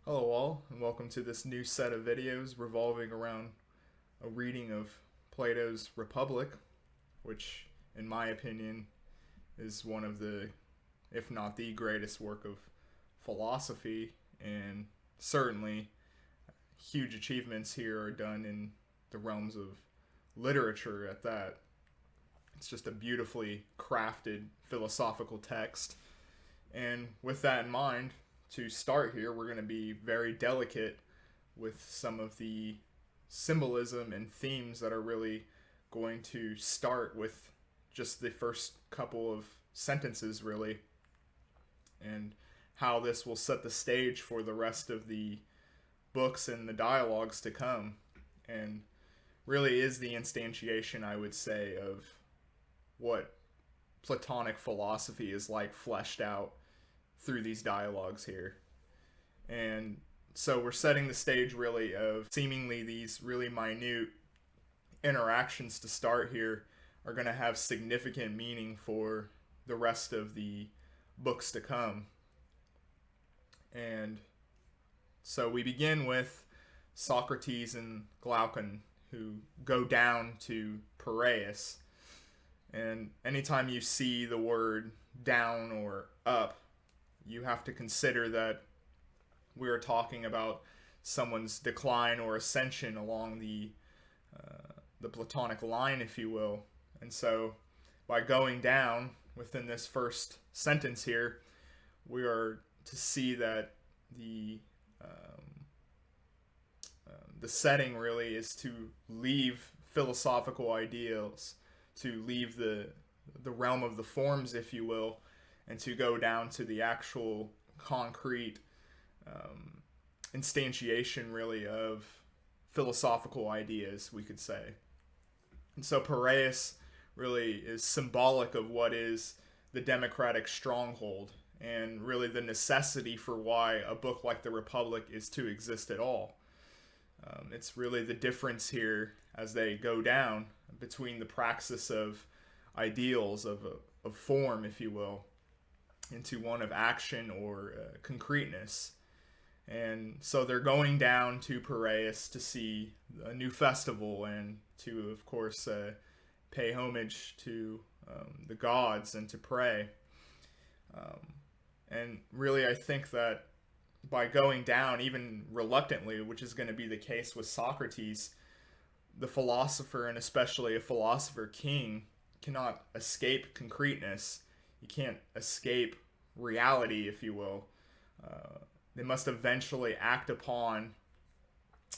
Hello all, and welcome to this new set of videos revolving around a reading of Plato's Republic, which, in my opinion, is one of the, if not the greatest work of philosophy, and certainly huge achievements here are done in the realms of literature at that. It's just a beautifully crafted philosophical text. And with that in mind, to start here, we're going to be very delicate with some of the symbolism and themes that are really going to start with just the first couple of sentences, really, and how this will set the stage for the rest of the books and the dialogues to come, and really is the instantiation, I would say, of what Platonic philosophy is like fleshed out through these dialogues here. And so we're setting the stage really of seemingly these really minute interactions to start here are going to have significant meaning for the rest of the books to come. And so we begin with Socrates and Glaucon, who go down to Piraeus. And anytime you see the word down or up, you have to consider that we are talking about someone's decline or ascension along the Platonic line, if you will. And so by going down within this first sentence here, we are to see that the setting really is to leave philosophical ideals, to leave the realm of the forms, if you will, and to go down to the actual concrete instantiation, really, of philosophical ideas, we could say. And so Piraeus really is symbolic of what is the democratic stronghold, and really the necessity for why a book like the Republic is to exist at all. It's really the difference here as they go down between the praxis of ideals, of form, if you will, into one of action or concreteness. And so they're going down to Piraeus to see a new festival and to, of course, pay homage to the gods and to pray. And really, I think that by going down, even reluctantly, which is going to be the case with Socrates, the philosopher, and especially a philosopher king, cannot escape concreteness. You can't escape reality, if you will. They must eventually act upon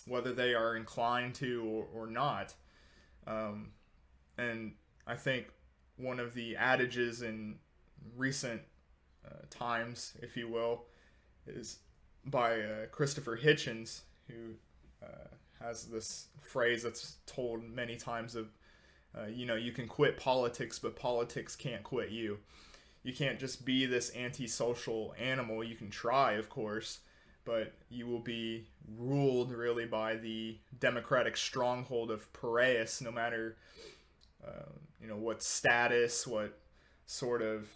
whether they are inclined to or not. And I think one of the adages in recent times, if you will, is by Christopher Hitchens, who has this phrase that's told many times of, you can quit politics, but politics can't quit you. You can't just be this antisocial animal. You can try, of course, but you will be ruled really by the democratic stronghold of Piraeus, no matter, what status, what sort of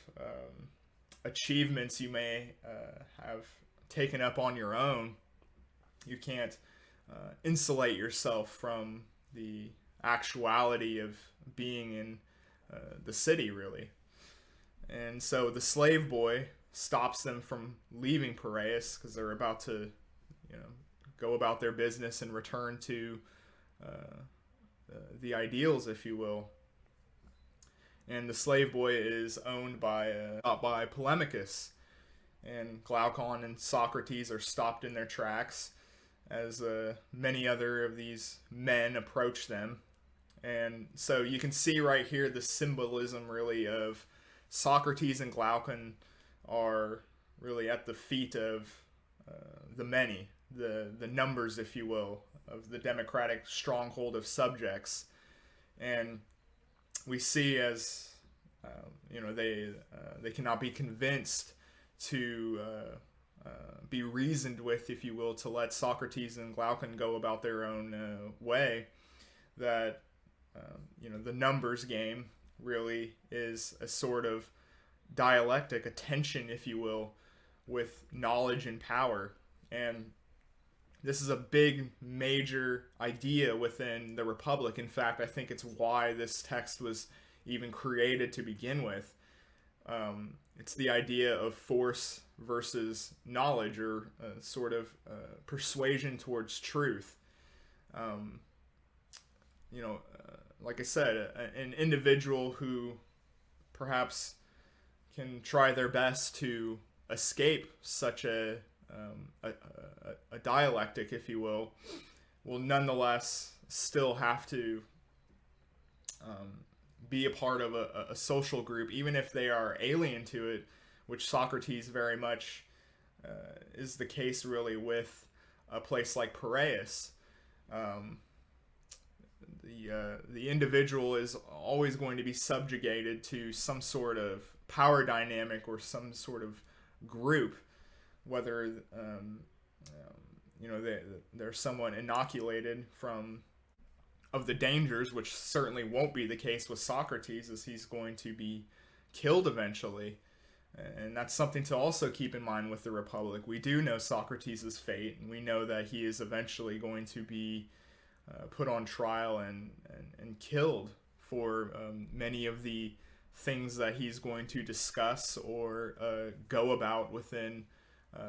achievements you may have taken up on your own. You can't insulate yourself from the actuality of being in the city, really. And so the slave boy stops them from leaving Piraeus because they're about to, go about their business and return to the ideals, if you will. And the slave boy is owned by Polemarchus, and Glaucon and Socrates are stopped in their tracks as many other of these men approach them. And so you can see right here the symbolism, really, of Socrates and Glaucon are really at the feet of the many, the numbers, if you will, of the democratic stronghold of subjects. And we see as, they cannot be convinced to be reasoned with, if you will, to let Socrates and Glaucon go about their own way, that, the numbers game really is a sort of dialectic, a tension, if you will, with knowledge and power. And This is a big, major idea within the Republic. In fact, I think it's why this text was even created to begin with. It's the idea of force versus knowledge, or sort of persuasion towards truth. Um, like I said, an individual who perhaps can try their best to escape such a dialectic, if you will nonetheless still have to be a part of a social group, even if they are alien to it, which Socrates very much is the case really with a place like Piraeus. The individual is always going to be subjugated to some sort of power dynamic or some sort of group, whether they're somewhat inoculated of the dangers, which certainly won't be the case with Socrates, as he's going to be killed eventually. And that's something to also keep in mind with the Republic. We do know Socrates' fate, and we know that he is eventually going to be put on trial and killed for many of the things that he's going to discuss or go about within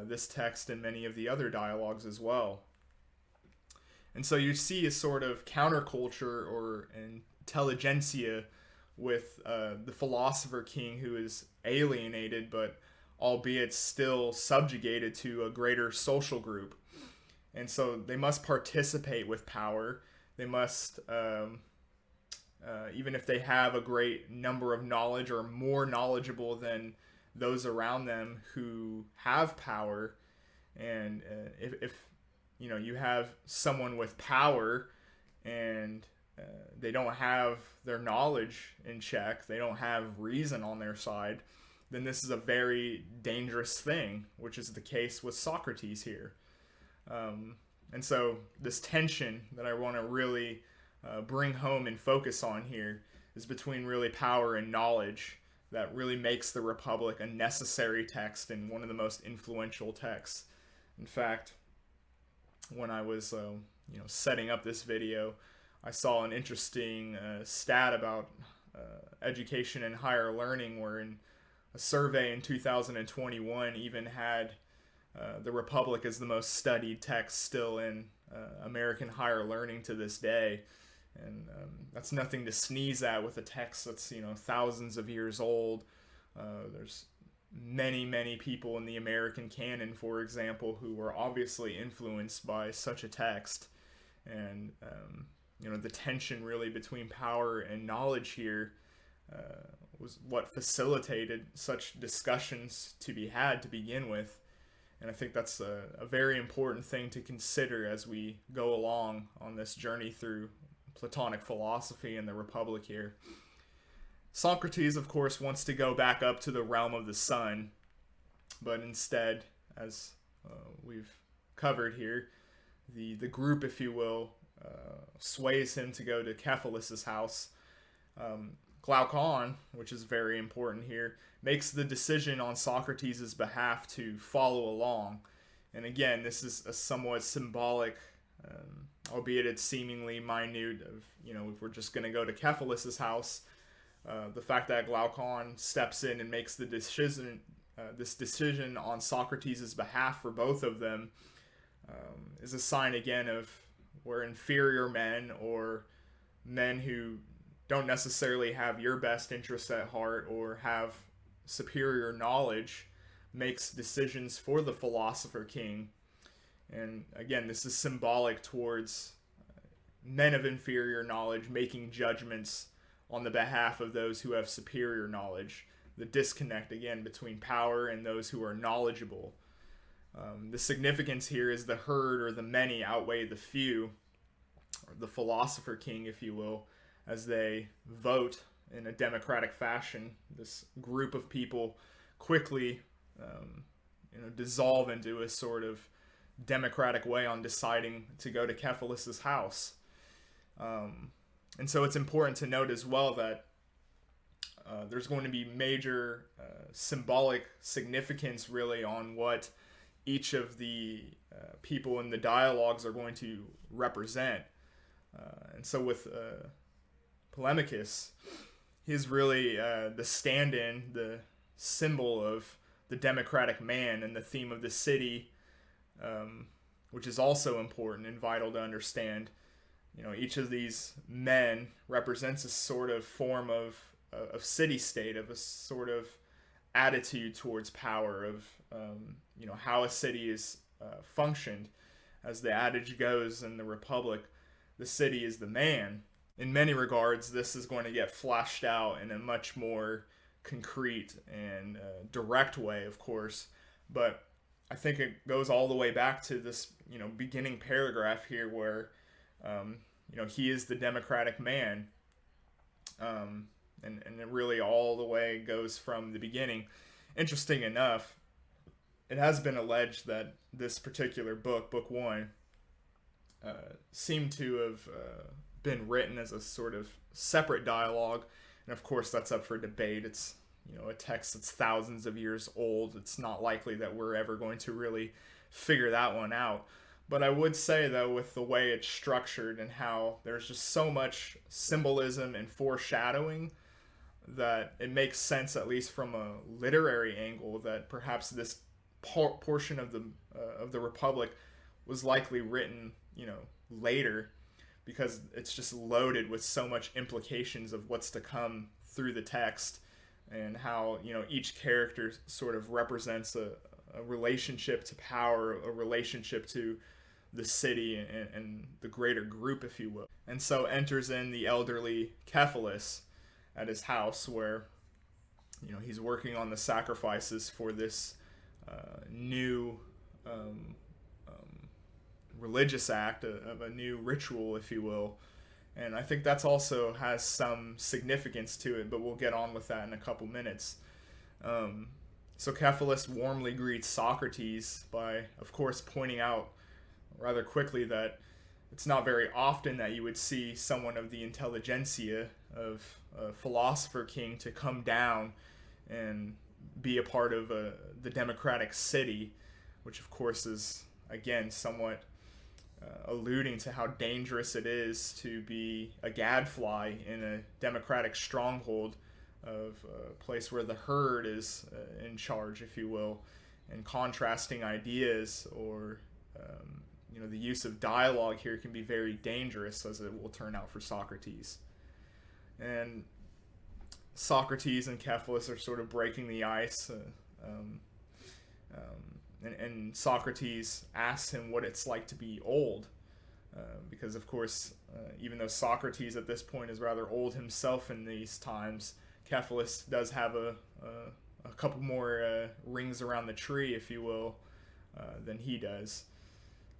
this text and many of the other dialogues as well. And so you see a sort of counterculture or intelligentsia with the philosopher king, who is alienated, but albeit still subjugated to a greater social group. And so they must participate with power. They must, even if they have a great number of knowledge or more knowledgeable than those around them who have power, and if you have someone with power and they don't have their knowledge in check, they don't have reason on their side, then this is a very dangerous thing, which is the case with Socrates here. And so this tension that I want to really bring home and focus on here is between really power and knowledge, that really makes the Republic a necessary text and one of the most influential texts. In fact, when I was setting up this video, I saw an interesting stat about education and higher learning, where in a survey in 2021 even had the Republic as the most studied text still in American higher learning to this day. And that's nothing to sneeze at with a text that's thousands of years old. There's many people in the American canon, for example, who were obviously influenced by such a text. And the tension really between power and knowledge here was what facilitated such discussions to be had to begin with. And I think that's a very important thing to consider as we go along on this journey through Platonic philosophy and the Republic here. Socrates, of course, wants to go back up to the realm of the sun, but instead, as we've covered here, the group, if you will, sways him to go to Cephalus' house. Glaucon, which is very important here, makes the decision on Socrates' behalf to follow along. And again, this is a somewhat symbolic, albeit it's seemingly minute, of, if we're just going to go to Cephalus' house, the fact that Glaucon steps in and makes the decision, this decision on Socrates' behalf for both of them, is a sign again of where inferior men, or men who don't necessarily have your best interests at heart or have superior knowledge, makes decisions for the philosopher king. And again, this is symbolic towards men of inferior knowledge making judgments on the behalf of those who have superior knowledge. The disconnect, again, between power and those who are knowledgeable. The significance here is the herd or the many outweigh the few, or the philosopher king, if you will, as they vote in a democratic fashion. This group of people quickly dissolve into a sort of democratic way on deciding to go to Cephalus' house. And so it's important to note as well that there's going to be major symbolic significance really on what each of the people in the dialogues are going to represent. And so with Polemarchus, he's really the stand-in, the symbol of the democratic man and the theme of the city, which is also important and vital to understand. Each of these men represents a sort of form of city-state, of a sort of attitude towards power, of how a city is functioned. As the adage goes in the Republic, the city is the man. In many regards, this is going to get fleshed out in a much more concrete and direct way, of course, but I think it goes all the way back to this, beginning paragraph here where, he is the democratic man, and it really all the way goes from the beginning. Interesting enough, it has been alleged that this particular book, Book 1, seemed to have been written as a sort of separate dialogue, and of course that's up for debate. It's a text that's thousands of years old. It's not likely that we're ever going to really figure that one out. But I would say, though, with the way it's structured and how there's just so much symbolism and foreshadowing, that it makes sense, at least from a literary angle, that perhaps this portion of the Republic was likely written, later, because it's just loaded with so much implications of what's to come through the text, and how each character sort of represents a relationship to power, a relationship to the city and the greater group, if you will. And so enters in the elderly Cephalus at his house, where he's working on the sacrifices for this new religious act, of a new ritual, if you will. And I think that's also has some significance to it, but we'll get on with that in a couple minutes. So Cephalus warmly greets Socrates by, of course, pointing out rather quickly that it's not very often that you would see someone of the intelligentsia, of a philosopher king, to come down and be a part of the democratic city, which of course is, again, somewhat alluding to how dangerous it is to be a gadfly in a democratic stronghold of a place where the herd is in charge, if you will, and contrasting ideas, or the use of dialogue here can be very dangerous, as it will turn out for Socrates. And Socrates and Cephalus are sort of breaking the ice, and Socrates asks him what it's like to be old, because of course, even though Socrates at this point is rather old himself in these times, Cephalus does have a couple more rings around the tree, if you will, than he does.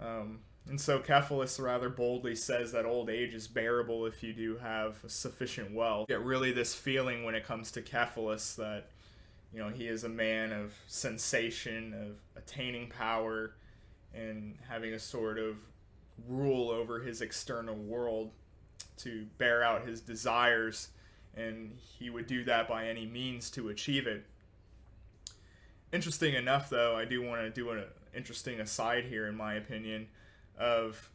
And so Cephalus rather boldly says that old age is bearable if you do have sufficient wealth. You get really this feeling when it comes to Cephalus that he is a man of sensation, of attaining power, and having a sort of rule over his external world to bear out his desires, and he would do that by any means to achieve it. Interesting enough, though, I do want to do an interesting aside here, in my opinion, of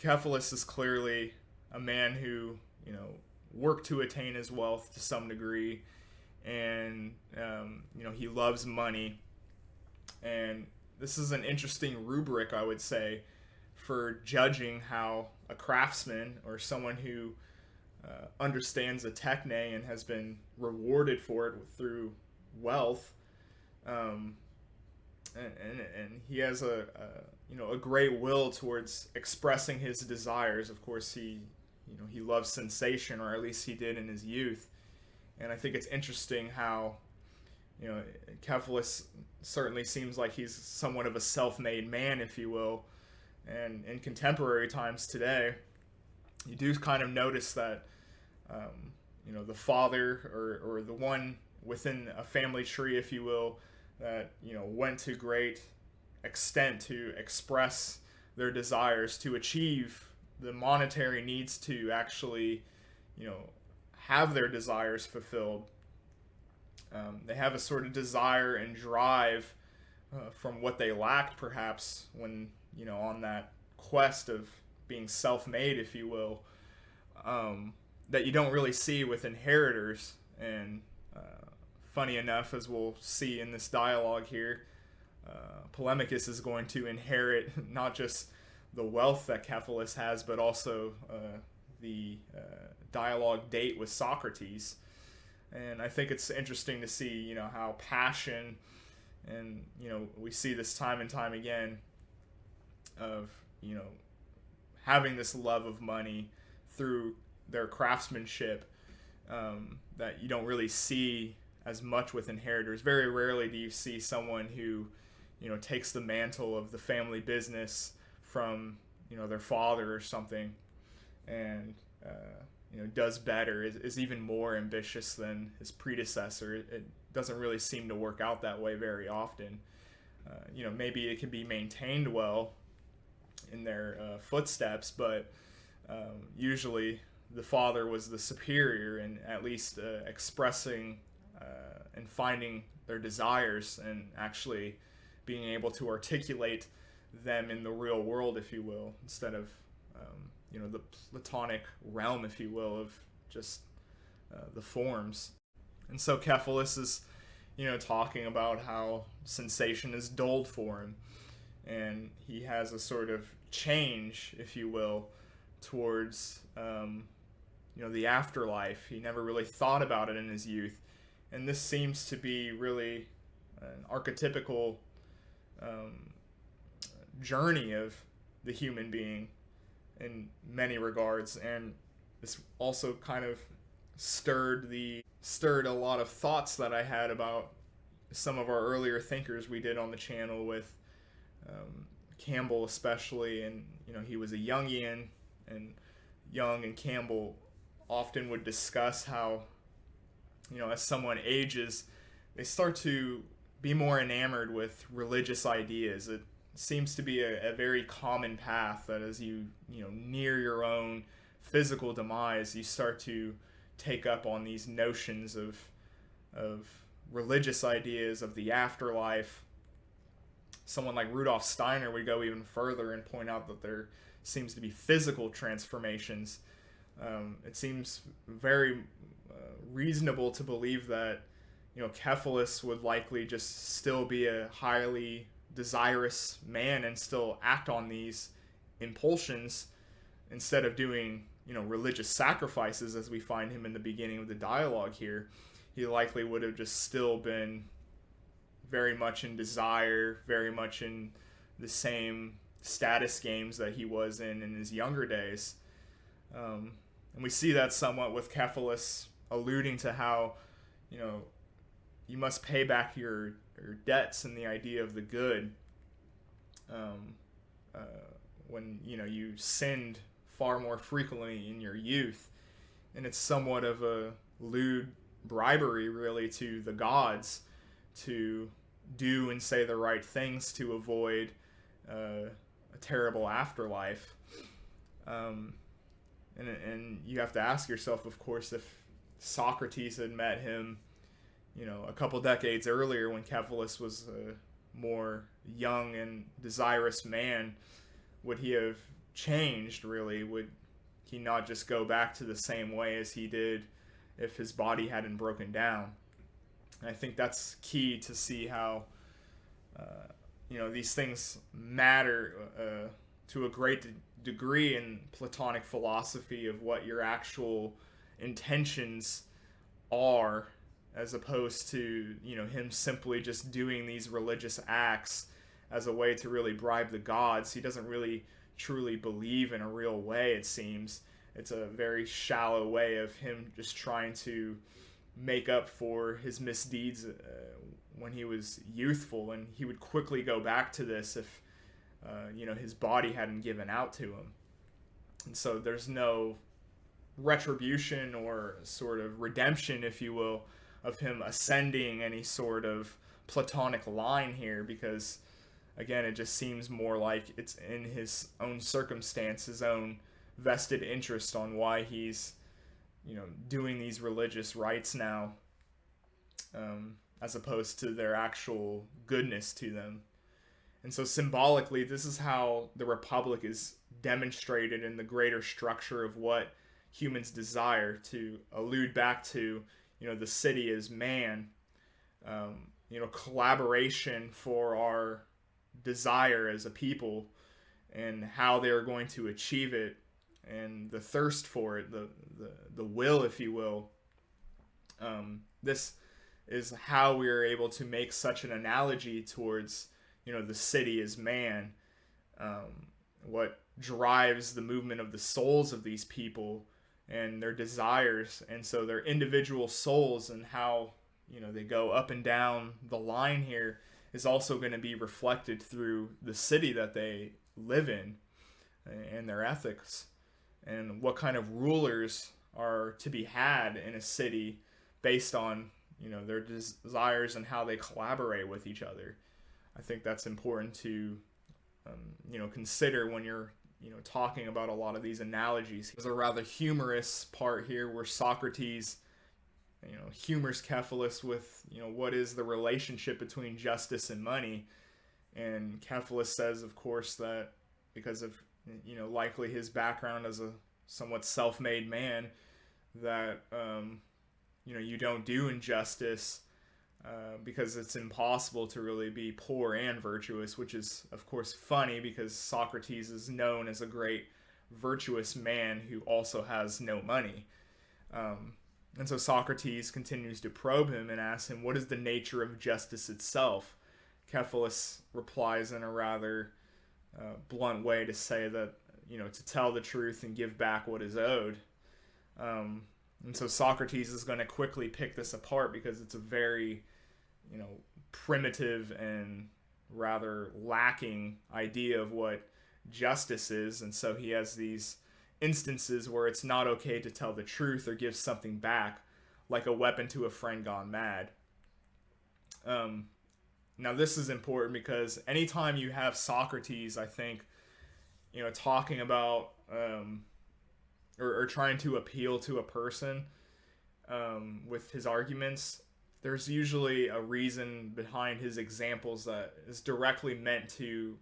Cephalus is clearly a man who, worked to attain his wealth to some degree, and, he loves money. And this is an interesting rubric, I would say, for judging how a craftsman, or someone who understands a techne and has been rewarded for it through wealth, and he has a great will towards expressing his desires. Of course, he loves sensation, or at least he did in his youth. And I think it's interesting how Cephalus certainly seems like he's somewhat of a self-made man, if you will. And in contemporary times today, you do kind of notice that the father, or the one within a family tree, if you will, that went to great extent to express their desires, to achieve the monetary needs to actually have their desires fulfilled. They have a sort of desire and drive from what they lacked, perhaps, when, on that quest of being self-made, if you will, that you don't really see with inheritors. And funny enough, as we'll see in this dialogue here, Polemarchus is going to inherit not just the wealth that Cephalus has, but also the dialogue date with Socrates. And I think it's interesting to see, how passion, and, we see this time and time again of, having this love of money through their craftsmanship, that you don't really see as much with inheritors. Very rarely do you see someone who, takes the mantle of the family business from, their father or something, and, does better, is even more ambitious than his predecessor. It doesn't really seem to work out that way very often. Maybe it can be maintained well in their footsteps, but usually the father was the superior in at least expressing and finding their desires and actually being able to articulate them in the real world, if you will, instead of the Platonic realm, if you will, of just the forms. And so Cephalus is talking about how sensation is dulled for him, and he has a sort of change, if you will, towards the afterlife. He never really thought about it in his youth, and this seems to be really an archetypical journey of the human being in many regards. And this also kind of stirred a lot of thoughts that I had about some of our earlier thinkers we did on the channel, with Campbell especially. And he was a Jungian, and Jung and Campbell often would discuss how as someone ages, they start to be more enamored with religious ideas. It seems to be a very common path, that as you near your own physical demise, you start to take up on these notions of religious ideas, of the afterlife. Someone like Rudolf Steiner would go even further and point out that there seems to be physical transformations. It seems very reasonable to believe that Cephalus would likely just still be a highly desirous man and still act on these impulsions instead of doing religious sacrifices, as we find him in the beginning of the dialogue here. He likely would have just still been very much in desire, very much in the same status games that he was in his younger days. And we see that somewhat with Cephalus alluding to how you must pay back your debts, and the idea of the good, when you sinned far more frequently in your youth. And it's somewhat of a lewd bribery, really, to the gods to do and say the right things to avoid a terrible afterlife. And you have to ask yourself, of course, if Socrates had met him a couple decades earlier, when Cephalus was a more young and desirous man, would he have changed, really? Would he not just go back to the same way as he did if his body hadn't broken down? And I think that's key to see how these things matter to a great degree in Platonic philosophy, of what your actual intentions are, as opposed to him simply just doing these religious acts as a way to really bribe the gods. He doesn't really truly believe in a real way, it seems. It's a very shallow way of him just trying to make up for his misdeeds when he was youthful, and he would quickly go back to this if his body hadn't given out to him. And so there's no retribution or sort of redemption, if you will, of him ascending any sort of Platonic line here, because again, it just seems more like it's in his own circumstance, his own vested interest on why he's doing these religious rites now. as opposed to their actual goodness to them. And so symbolically, this is how the republic is demonstrated in the greater structure of what humans desire, to allude back to, the city as man, collaboration for our desire as a people, and how they are going to achieve it, and the thirst for it, the will, if you will. This is how we are able to make such an analogy towards, the city as man. What drives the movement of the souls of these people and their desires, and so their individual souls, and how they go up and down the line here, is also going to be reflected through the city that they live in, and their ethics, and what kind of rulers are to be had in a city based on their desires and how they collaborate with each other. I think that's important to consider when you're talking about a lot of these analogies. There's a rather humorous part here where Socrates humors Cephalus with what is the relationship between justice and money, and Cephalus says, of course, that because of likely his background as a somewhat self-made man, that you don't do injustice because it's impossible to really be poor and virtuous, which is, of course, funny because Socrates is known as a great virtuous man who also has no money. And so Socrates continues to probe him and asks him, what is the nature of justice itself? Cephalus replies in a rather blunt way to say that, to tell the truth and give back what is owed. And so Socrates is going to quickly pick this apart because it's a very, primitive and rather lacking idea of what justice is. And so he has these instances where it's not okay to tell the truth or give something back, like a weapon to a friend gone mad. Now this is important because anytime you have Socrates, I think, talking about or trying to appeal to a person with his arguments, there's usually a reason behind his examples that is directly meant to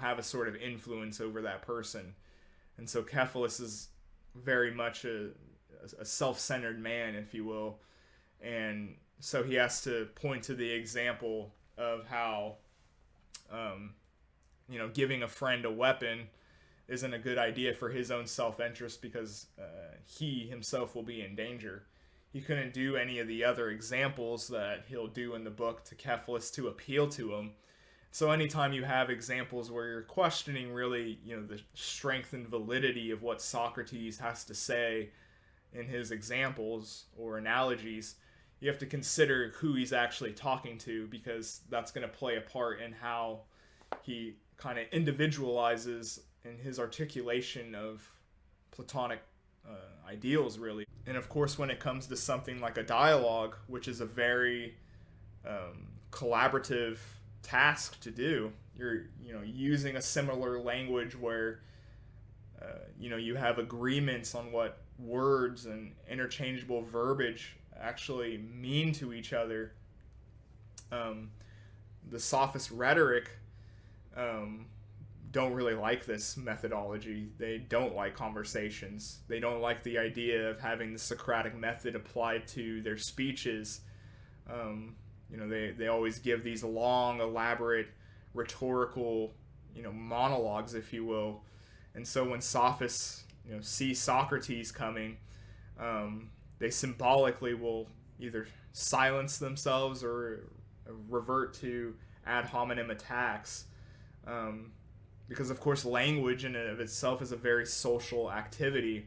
have a sort of influence over that person. And so Cephalus is very much a self-centered man, if you will, and so he has to point to the example of how giving a friend a weapon isn't a good idea for his own self-interest because he himself will be in danger. He couldn't do any of the other examples that he'll do in the book to Cephalus to appeal to him. So anytime you have examples where you're questioning really, the strength and validity of what Socrates has to say in his examples or analogies, you have to consider who he's actually talking to, because that's going to play a part in how he kind of individualizes in his articulation of Platonic ideals, really. And of course, when it comes to something like a dialogue, which is a very collaborative task to do, you're using a similar language where you have agreements on what words and interchangeable verbiage actually mean to each other. The sophist rhetoric don't really like this methodology. They don't like conversations. They don't like the idea of having the Socratic method applied to their speeches. They always give these long, elaborate, rhetorical, monologues, if you will. And so when sophists, see Socrates coming, they symbolically will either silence themselves or revert to ad hominem attacks. Because, of course, language in and of itself is a very social activity.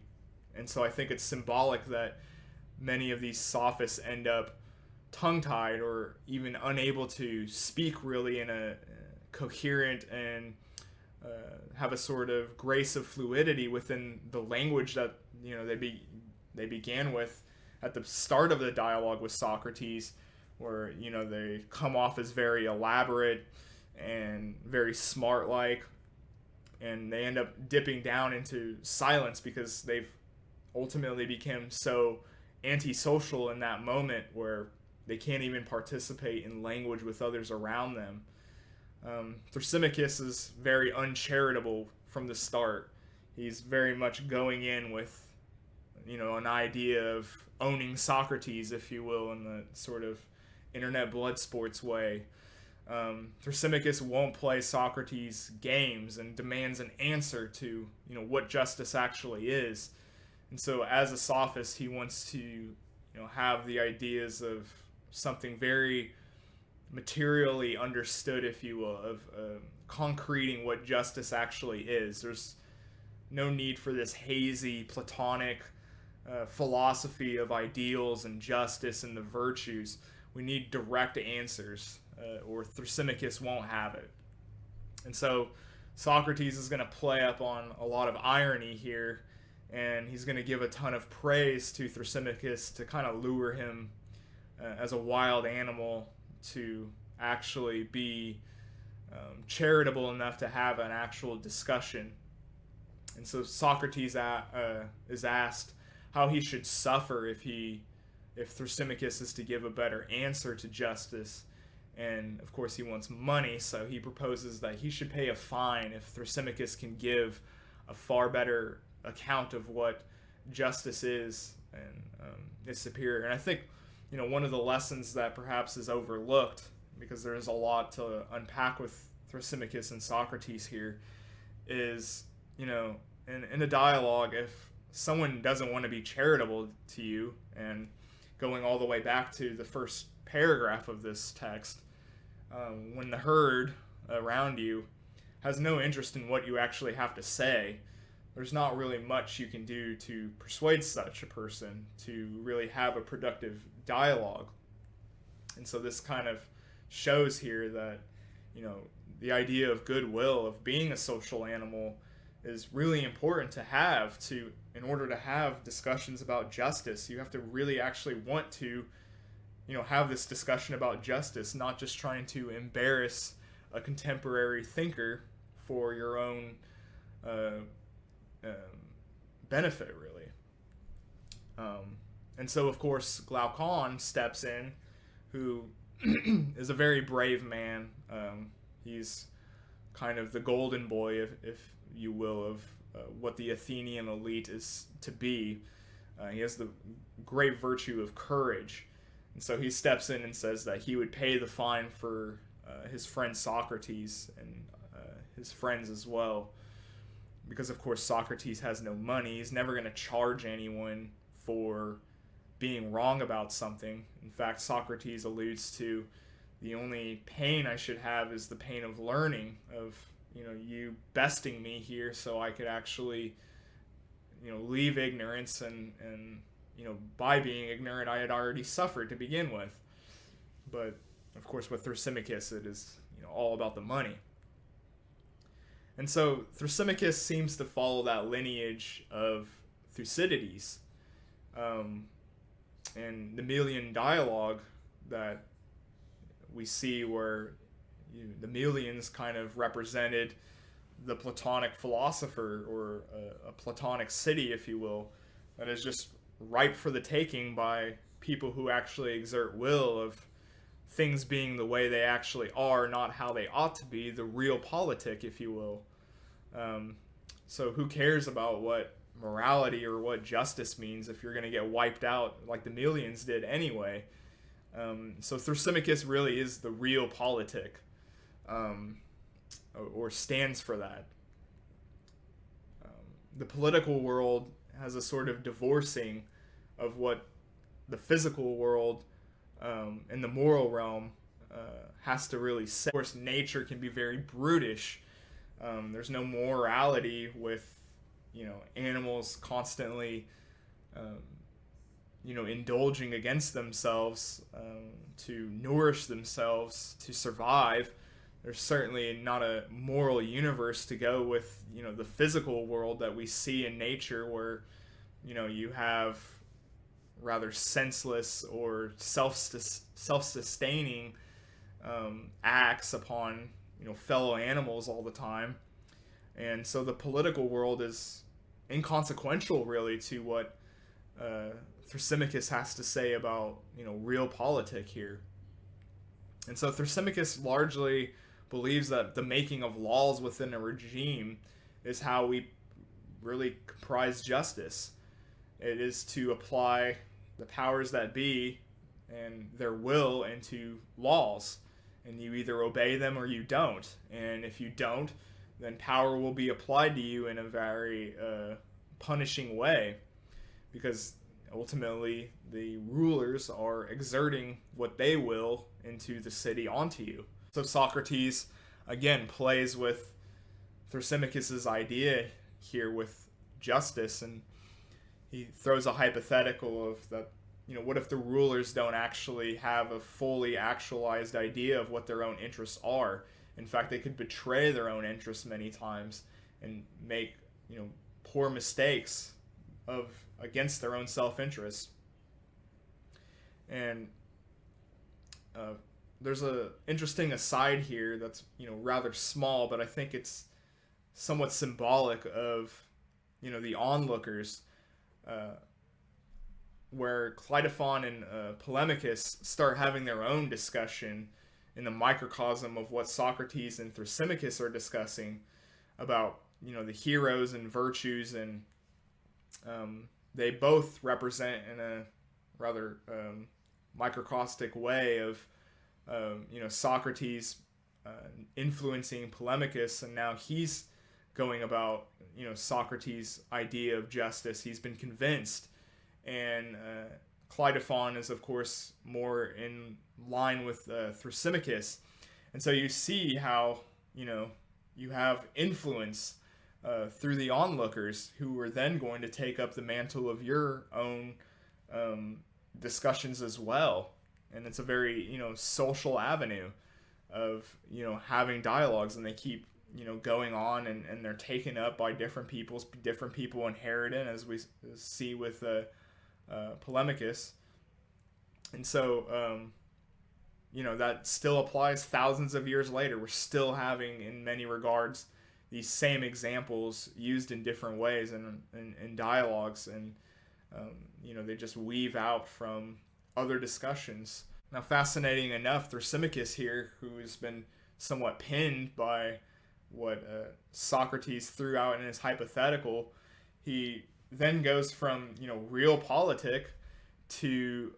And so I think it's symbolic that many of these sophists end up tongue-tied or even unable to speak really in a coherent and have a sort of grace of fluidity within the language that they began with at the start of the dialogue with Socrates, where they come off as very elaborate and very smart-like, and they end up dipping down into silence because they've ultimately become so antisocial in that moment where they can't even participate in language with others around them. Thrasymachus is very uncharitable from the start. He's very much going in with, an idea of owning Socrates, if you will, in the sort of internet blood sports way. Thrasymachus won't play Socrates' games and demands an answer to, what justice actually is. And so as a sophist, he wants to, have the ideas of something very materially understood, if you will, of concreting what justice actually is. There's no need for this hazy Platonic philosophy of ideals and justice and the virtues. We need direct answers, or Thrasymachus won't have it. And so Socrates is going to play up on a lot of irony here, and he's going to give a ton of praise to Thrasymachus to kind of lure him as a wild animal to actually be charitable enough to have an actual discussion. And so Socrates is asked how he should suffer if Thrasymachus is to give a better answer to justice. And of course he wants money, so he proposes that he should pay a fine if Thrasymachus can give a far better account of what justice is and is superior. And I think, one of the lessons that perhaps is overlooked, because there's a lot to unpack with Thrasymachus and Socrates here, is, in a dialogue, if someone doesn't want to be charitable to you, and going all the way back to the first paragraph of this text, when the herd around you has no interest in what you actually have to say, there's not really much you can do to persuade such a person to really have a productive dialogue. And so this kind of shows here that, the idea of goodwill, of being a social animal, is really important to have in order to have discussions about justice. You have to really actually want to, have this discussion about justice, not just trying to embarrass a contemporary thinker for your own benefit, really. And so, of course, Glaucon steps in, who is a very brave man. He's kind of the golden boy, if you will, of what the Athenian elite is to be. He has the great virtue of courage. And so he steps in and says that he would pay the fine for his friend Socrates and his friends as well. Because, of course, Socrates has no money. He's never going to charge anyone for being wrong about something. In fact, Socrates alludes to the only pain I should have is the pain of learning, of, you besting me here so I could actually, leave ignorance and by being ignorant I had already suffered to begin with. But, of course, with Thrasymachus it is, all about the money. And so Thrasymachus seems to follow that lineage of Thucydides. And the Melian dialogue that we see where the Melians kind of represented the Platonic philosopher, or a Platonic city, if you will, that is just ripe for the taking by people who actually exert will, of things being the way they actually are, not how they ought to be, the real politic, if you will. So who cares about what morality or what justice means if you're going to get wiped out like the Melians did anyway? So Thrasymachus really is the real politic, or stands for that. The political world has a sort of divorcing of what the physical world in the moral realm has to really say. Of course, nature can be very brutish. There's no morality with, animals constantly, indulging against themselves to nourish themselves, to survive. There's certainly not a moral universe to go with, the physical world that we see in nature, where, you have rather senseless or self-sustaining acts upon, fellow animals all the time. And so the political world is inconsequential, really, to what Thrasymachus has to say about, realpolitik here. And so Thrasymachus largely believes that the making of laws within a regime is how we really comprise justice. It is to apply the powers that be and their will into laws, and you either obey them or you don't. And if you don't, then power will be applied to you in a very punishing way, because ultimately the rulers are exerting what they will into the city onto you. So Socrates again plays with Thrasymachus's idea here with justice, and he throws a hypothetical of that, what if the rulers don't actually have a fully actualized idea of what their own interests are? In fact, they could betray their own interests many times and make, poor mistakes against their own self-interest. And there's a interesting aside here that's, rather small, but I think it's somewhat symbolic of, the onlookers, where Cleitophon and Polemarchus start having their own discussion in the microcosm of what Socrates and Thrasymachus are discussing about, the heroes and virtues, and they both represent in a rather microcosmic way of, Socrates influencing Polemarchus, and now he's going about, Socrates' idea of justice. He's been convinced, and Cleitophon is, of course, more in line with Thrasymachus. And so you see how, you have influence through the onlookers, who are then going to take up the mantle of your own discussions as well. And it's a very, social avenue of, having dialogues, and they keep, going on, and they're taken up by different people inherit it, as we see with Polemarchus. And so, that still applies thousands of years later. We're still having, in many regards, these same examples used in different ways and in dialogues, and they just weave out from other discussions. Now, fascinating enough, Thrasymachus here, who has been somewhat pinned by what Socrates threw out in his hypothetical, he then goes from realpolitik to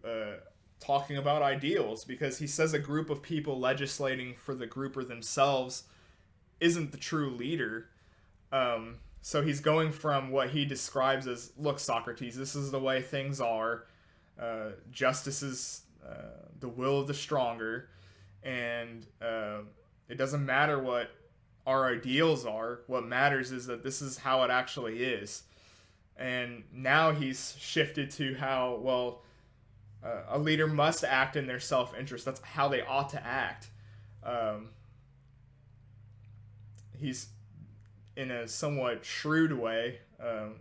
talking about ideals, because he says a group of people legislating for the group or themselves isn't the true leader. So he's going from what he describes as, look, Socrates, this is the way things are. Justice is the will of the stronger, and it doesn't matter what our ideals are. What matters is that this is how it actually is. And now he's shifted to how, well, a leader must act in their self-interest. That's how they ought to act. He's, in a somewhat shrewd way,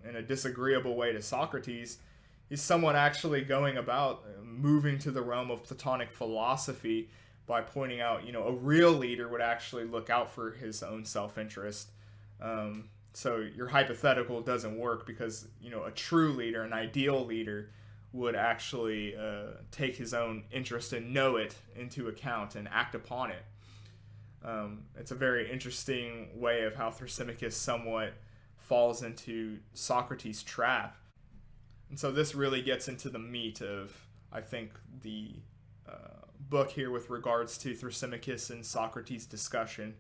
in a disagreeable way to Socrates, he's somewhat actually going about moving to the realm of Platonic philosophy by pointing out, a real leader would actually look out for his own self-interest. So your hypothetical doesn't work, because, a true leader, an ideal leader, would actually take his own interest and know it into account and act upon it. It's a very interesting way of how Thrasymachus somewhat falls into Socrates' trap. And so this really gets into the meat of, I think, the book here with regards to Thrasymachus and Socrates' discussion,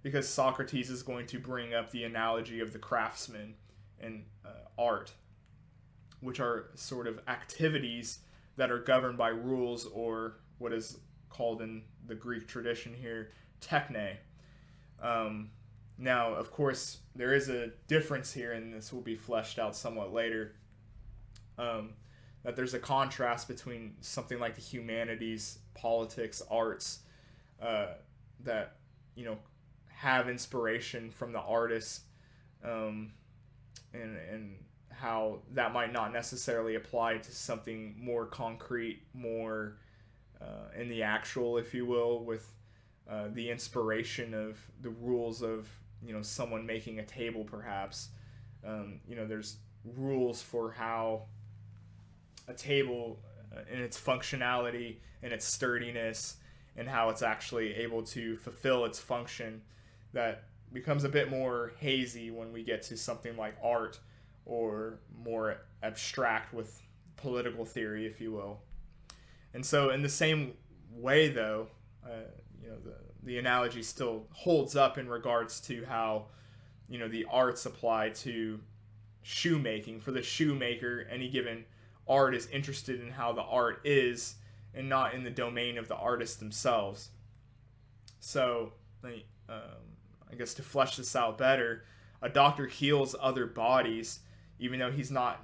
because Socrates is going to bring up the analogy of the craftsman and art, which are sort of activities that are governed by rules, or what is called in the Greek tradition here, techne. Now, of course, there is a difference here, and this will be fleshed out somewhat later, that there's a contrast between something like the humanities, politics, arts, that, have inspiration from the artist, and how that might not necessarily apply to something more concrete, more in the actual, if you will, with the inspiration of the rules of, someone making a table, perhaps. There's rules for how a table in its functionality and its sturdiness and how it's actually able to fulfill its function, that becomes a bit more hazy when we get to something like art, or more abstract with political theory, if you will. And so in the same way, though, the analogy still holds up in regards to how, the arts apply to shoemaking. For the shoemaker, any given art is interested in how the art is and not in the domain of the artist themselves. So, I guess to flesh this out better, a doctor heals other bodies even though he's not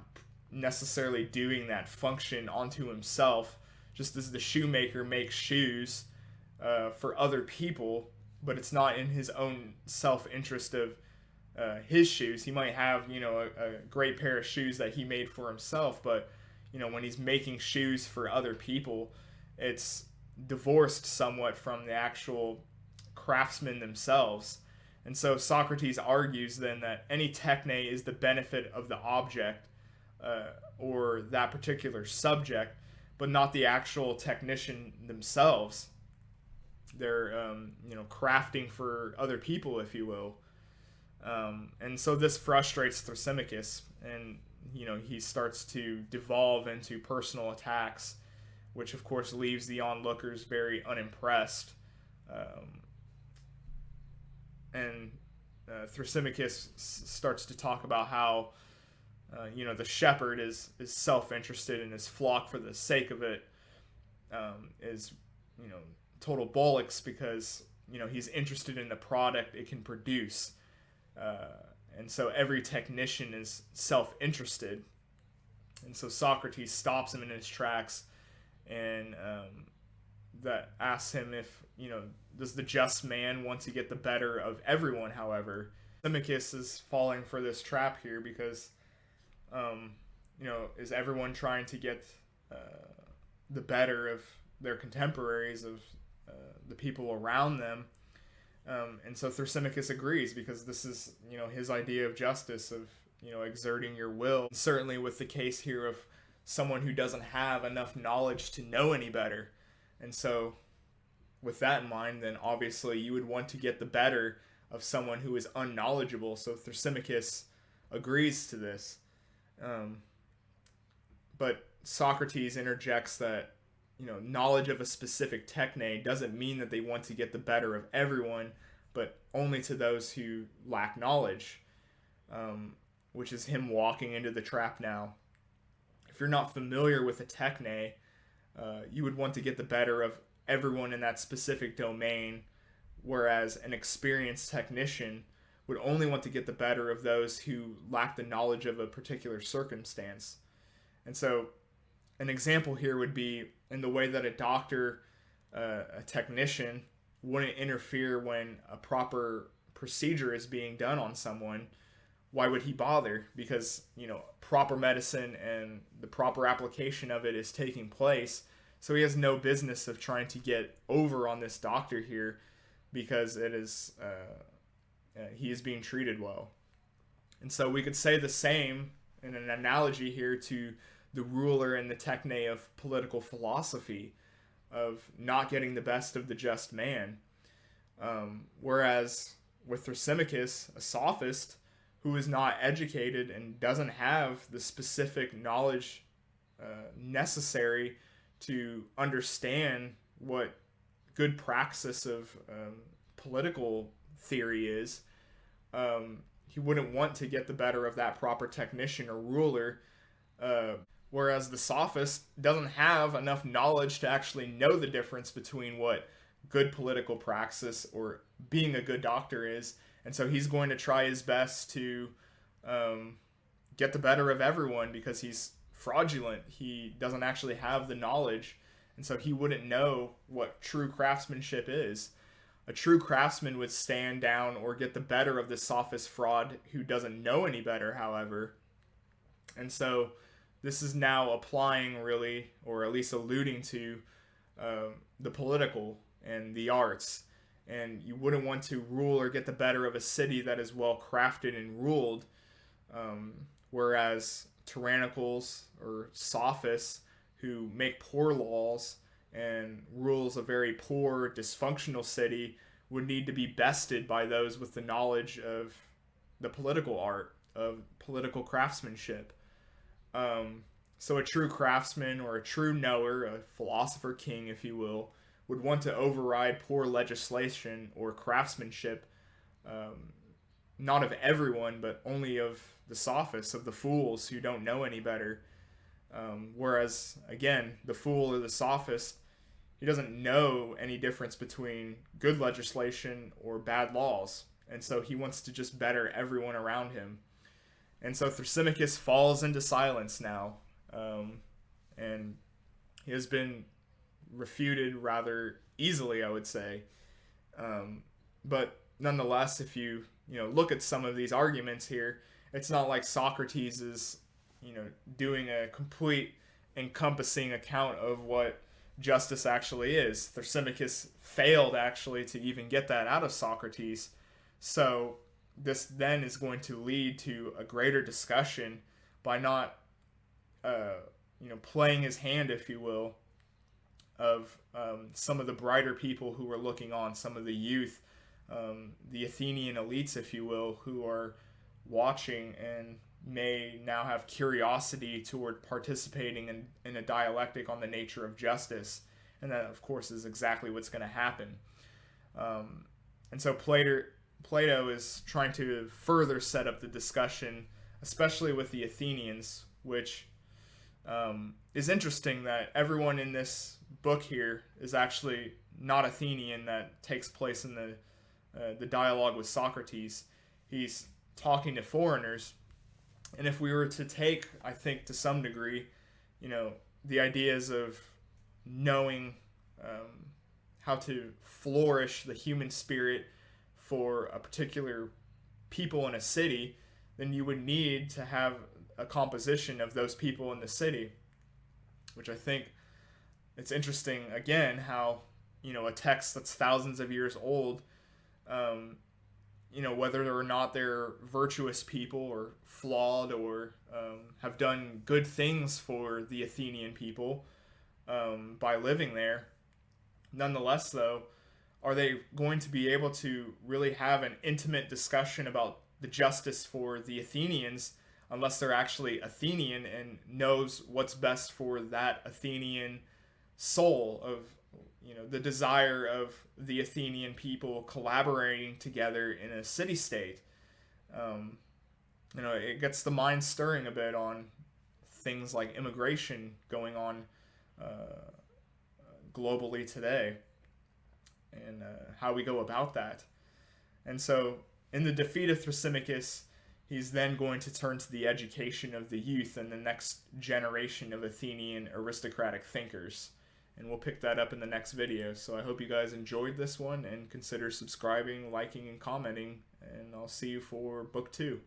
necessarily doing that function onto himself, just as the shoemaker makes shoes for other people, but it's not in his own self-interest of his shoes. He might have, a great pair of shoes that he made for himself, but, when he's making shoes for other people, it's divorced somewhat from the actual craftsmen themselves. And so Socrates argues then that any techne is the benefit of the object or that particular subject, but not the actual technician themselves. They're, crafting for other people, if you will. And so this frustrates Thrasymachus, and, he starts to devolve into personal attacks, which of course leaves the onlookers very unimpressed. And Thrasymachus starts to talk about how, the shepherd is self-interested in his flock for the sake of it, is, total bollocks, because, he's interested in the product it can produce. And so every technician is self-interested. And so Socrates stops him in his tracks and that asks him if, does the just man want to get the better of everyone, however. Thrasymachus is falling for this trap here because, is everyone trying to get the better of their contemporaries, of the people around them? And so Thrasymachus agrees, because this is, his idea of justice, of, exerting your will. Certainly with the case here of someone who doesn't have enough knowledge to know any better. And so with that in mind, then obviously you would want to get the better of someone who is unknowledgeable. So Thrasymachus agrees to this. But Socrates interjects that, knowledge of a specific techne doesn't mean that they want to get the better of everyone, but only to those who lack knowledge, which is him walking into the trap now. If you're not familiar with a techne, you would want to get the better of everyone in that specific domain, whereas an experienced technician would only want to get the better of those who lack the knowledge of a particular circumstance. And so an example here would be in the way that a doctor, a technician, wouldn't interfere when a proper procedure is being done on someone. Why would he bother? Because, proper medicine and the proper application of it is taking place. So he has no business of trying to get over on this doctor here, because it is he is being treated well. And so we could say the same in an analogy here to the ruler and the techne of political philosophy, of not getting the best of the just man. Whereas with Thrasymachus, a sophist who is not educated and doesn't have the specific knowledge necessary to understand what good praxis of political theory is, he wouldn't want to get the better of that proper technician or ruler, whereas the sophist doesn't have enough knowledge to actually know the difference between what good political praxis or being a good doctor is, and so he's going to try his best to get the better of everyone, because he's fraudulent. He doesn't actually have the knowledge, and so he wouldn't know what true craftsmanship is. A true craftsman would stand down or get the better of the sophist fraud who doesn't know any better, however. And so this is now applying, really, or at least alluding to the political and the arts. And you wouldn't want to rule or get the better of a city that is well crafted and ruled, whereas tyrannicals or sophists who make poor laws and rules a very poor, dysfunctional city would need to be bested by those with the knowledge of the political art, of political craftsmanship. So a true craftsman or a true knower, a philosopher king, if you will, would want to override poor legislation or craftsmanship, not of everyone, but only of the sophists, of the fools who don't know any better. Whereas, again, the fool or the sophist, he doesn't know any difference between good legislation or bad laws. And so he wants to just better everyone around him. And so Thrasymachus falls into silence now. And he has been refuted rather easily, I would say. But nonetheless, if you look at some of these arguments here, it's not like Socrates is doing a complete encompassing account of what justice actually is. Thrasymachus failed actually to even get that out of Socrates. So this then is going to lead to a greater discussion by not playing his hand, if you will, of some of the brighter people who were looking on, some of the youth, the Athenian elites, if you will, who are watching and may now have curiosity toward participating in a dialectic on the nature of justice. And that, of course, is exactly what's going to happen. And so Plato is trying to further set up the discussion, especially with the Athenians, which is interesting that everyone in this book here is actually not Athenian. That takes place in the dialogue with Socrates. He's talking to foreigners. And if we were to take, I think to some degree, the ideas of knowing how to flourish the human spirit for a particular people in a city, then you would need to have a composition of those people in the city, which I think it's interesting, again, how, a text that's thousands of years old, whether or not they're virtuous people or flawed or have done good things for the Athenian people by living there. Nonetheless, though, are they going to be able to really have an intimate discussion about the justice for the Athenians unless they're actually Athenian and knows what's best for that Athenian soul of the desire of the Athenian people collaborating together in a city-state? It gets the mind stirring a bit on things like immigration going on globally today and how we go about that. And so in the defeat of Thrasymachus, he's then going to turn to the education of the youth and the next generation of Athenian aristocratic thinkers. And we'll pick that up in the next video. So I hope you guys enjoyed this one and consider subscribing, liking, and commenting. And I'll see you for book 2.